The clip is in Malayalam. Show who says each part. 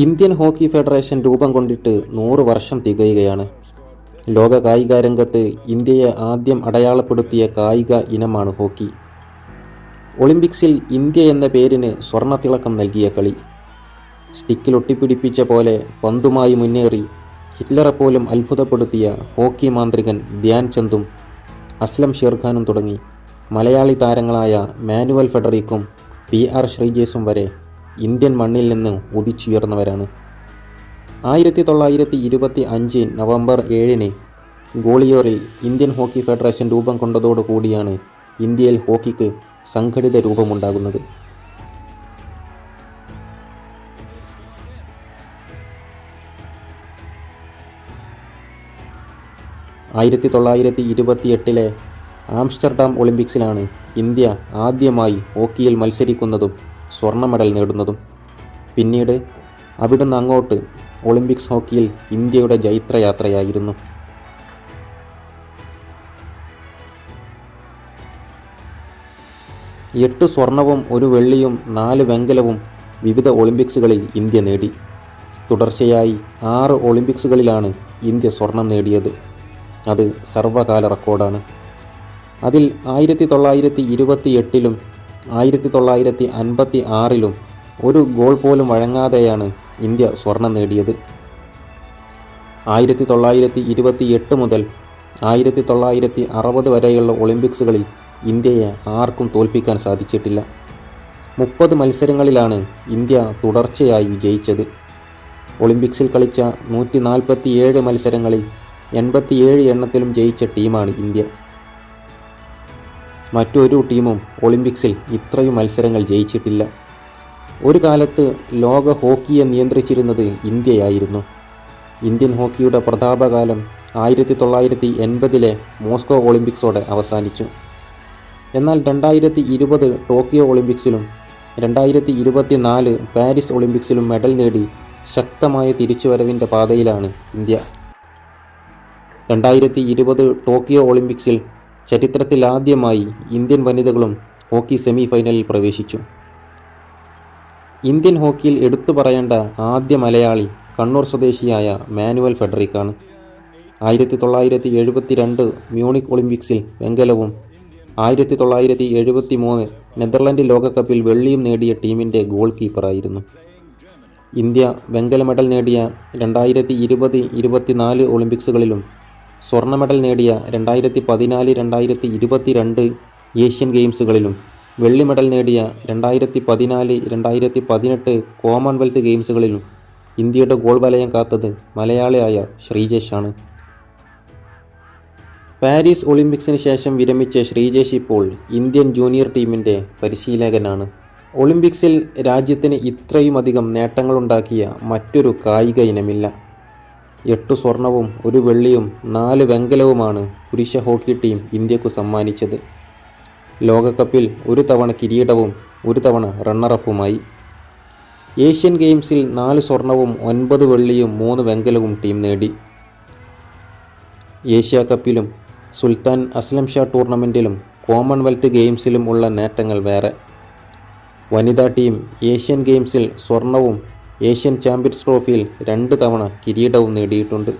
Speaker 1: ഇന്ത്യൻ ഹോക്കി ഫെഡറേഷൻ രൂപം കൊണ്ടിട്ട് 100 വർഷം തികയുകയാണ്. ലോക കായിക രംഗത്ത് ഇന്ത്യയെ ആദ്യം അടയാളപ്പെടുത്തിയ കായിക ഇനമാണ് ഹോക്കി. ഒളിമ്പിക്സിൽ ഇന്ത്യ എന്ന പേരിന് സ്വർണ്ണത്തിളക്കം നൽകിയ കളി. സ്റ്റിക്കിൽ ഒട്ടിപ്പിടിപ്പിച്ച പോലെ പന്തുമായി മുന്നേറി ഹിറ്റ്ലറെപ്പോലും അത്ഭുതപ്പെടുത്തിയ ഹോക്കി മാന്ത്രികൻ ധ്യാൻ ചന്ദും അസ്ലം ഷേർഖാനും തുടങ്ങി മലയാളി താരങ്ങളായ മാനുവൽ ഫെഡറിക്കും PR ശ്രീജേഷും വരെ ഇന്ത്യൻ മണ്ണിൽ നിന്ന് ഉദിച്ചുയർന്നവരാണ്. 1925 നവംബർ 7 ഗോളിയോറിൽ ഇന്ത്യൻ ഹോക്കി ഫെഡറേഷൻ രൂപം കൊണ്ടതോടുകൂടിയാണ് ഇന്ത്യയിൽ ഹോക്കിക്ക് സംഘടിത രൂപമുണ്ടാകുന്നത്. ആയിരത്തി 1928 ആംസ്റ്റർഡാം ഒളിമ്പിക്സിലാണ് ഇന്ത്യ ആദ്യമായി ഹോക്കിയിൽ മത്സരിക്കുന്നതും സ്വർണ്ണ മെഡൽ നേടുന്നതും. പിന്നീട് അവിടുന്ന് അങ്ങോട്ട് ഒളിമ്പിക്സ് ഹോക്കിയിൽ ഇന്ത്യയുടെ ജൈത്രയാത്രയായിരുന്നു. എട്ട് സ്വർണവും 1 വെള്ളിയും 4 വെങ്കലവും വിവിധ ഒളിമ്പിക്സുകളിൽ ഇന്ത്യ നേടി. തുടർച്ചയായി 6 ഒളിമ്പിക്സുകളിലാണ് ഇന്ത്യ സ്വർണം നേടിയത്. അത് സർവകാല റെക്കോർഡാണ്. അതിൽ 1928 1956 ഒരു ഗോൾ പോലും വഴങ്ങാതെയാണ് ഇന്ത്യ സ്വർണം നേടിയത്. 1928 മുതൽ 1960 വരെയുള്ള ഒളിമ്പിക്സുകളിൽ ഇന്ത്യയെ ആർക്കും തോൽപ്പിക്കാൻ സാധിച്ചിട്ടില്ല. 30 മത്സരങ്ങളിലാണ് ഇന്ത്യ തുടർച്ചയായി വിജയിച്ചത്. ഒളിമ്പിക്സിൽ കളിച്ച 147 മത്സരങ്ങളിൽ 87 എണ്ണത്തിലും ജയിച്ച ടീമാണ് ഇന്ത്യ. മറ്റൊരു ടീമും ഒളിമ്പിക്സിൽ ഇത്രയും മത്സരങ്ങൾ ജയിച്ചിട്ടില്ല. ഒരു കാലത്ത് ലോക ഹോക്കിയെ നിയന്ത്രിച്ചിരുന്നത് ഇന്ത്യയായിരുന്നു. ഇന്ത്യൻ ഹോക്കിയുടെ പ്രതാപകാലം 1980 മോസ്കോ ഒളിമ്പിക്സോടെ അവസാനിച്ചു. എന്നാൽ 2020 ടോക്കിയോ ഒളിമ്പിക്സിലും 2024 പാരീസ് ഒളിമ്പിക്സിലും മെഡൽ നേടി ശക്തമായ തിരിച്ചുവരവിൻ്റെ പാതയിലാണ് ഇന്ത്യ. 2020 ടോക്കിയോ ഒളിമ്പിക്സിൽ ചരിത്രത്തിലാദ്യമായി ഇന്ത്യൻ വനിതകളും ഹോക്കി സെമി ഫൈനലിൽ പ്രവേശിച്ചു. ഇന്ത്യൻ ഹോക്കിയിൽ എടുത്തു പറയേണ്ട ആദ്യ മലയാളി കണ്ണൂർ സ്വദേശിയായ മാനുവൽ ഫെഡറിക്കാണ്. 1972 മ്യൂണിക് ഒളിമ്പിക്സിൽ വെങ്കലവും 1973 നെതർലൻഡ് ലോകകപ്പിൽ വെള്ളിയും നേടിയ ടീമിൻ്റെ ഗോൾ കീപ്പറായിരുന്നു. ഇന്ത്യ വെങ്കല മെഡൽ നേടിയ 2020, 24 ഒളിമ്പിക്സുകളിലും സ്വർണ്ണ മെഡൽ നേടിയ 2014, 2022 ഏഷ്യൻ ഗെയിംസുകളിലും വെള്ളി മെഡൽ നേടിയ 2014, 2018 കോമൺവെൽത്ത് ഗെയിംസുകളിലും ഇന്ത്യയുടെ ഗോൾ വലയം കാത്തത് മലയാളിയായ ശ്രീജേഷാണ്. പാരീസ് ഒളിമ്പിക്സിന് ശേഷം വിരമിച്ച ശ്രീജേഷ് ഇപ്പോൾ ഇന്ത്യൻ ജൂനിയർ ടീമിൻ്റെ പരിശീലകനാണ്. ഒളിമ്പിക്സിൽ രാജ്യത്തിന് ഇത്രയുമധികം നേട്ടങ്ങളുണ്ടാക്കിയ മറ്റൊരു കായിക ഇനമില്ല. 8 സ്വർണവും 1 വെള്ളിയും 4 വെങ്കലവുമാണ് പുരുഷ ഹോക്കി ടീം ഇന്ത്യക്കു സമ്മാനിച്ചത്. ലോകകപ്പിൽ 1 തവണ കിരീടവും 1 തവണ റണ്ണറപ്പുമായി. ഏഷ്യൻ ഗെയിംസിൽ 4 സ്വർണവും 9 വെള്ളിയും 3 വെങ്കലവും ടീം നേടി. ഏഷ്യ കപ്പിലും സുൽത്താൻ അസ്ലം ഷാ ടൂർണമെൻറ്റിലും കോമൺവെൽത്ത് ഗെയിംസിലും ഉള്ള നേട്ടങ്ങൾ വേറെ. വനിതാ ടീം ഏഷ്യൻ ഗെയിംസിൽ സ്വർണവും ഏഷ്യൻ ചാമ്പ്യൻസ് ട്രോഫിയിൽ 2 തവണ കിരീടവും നേടിയിട്ടുണ്ട്.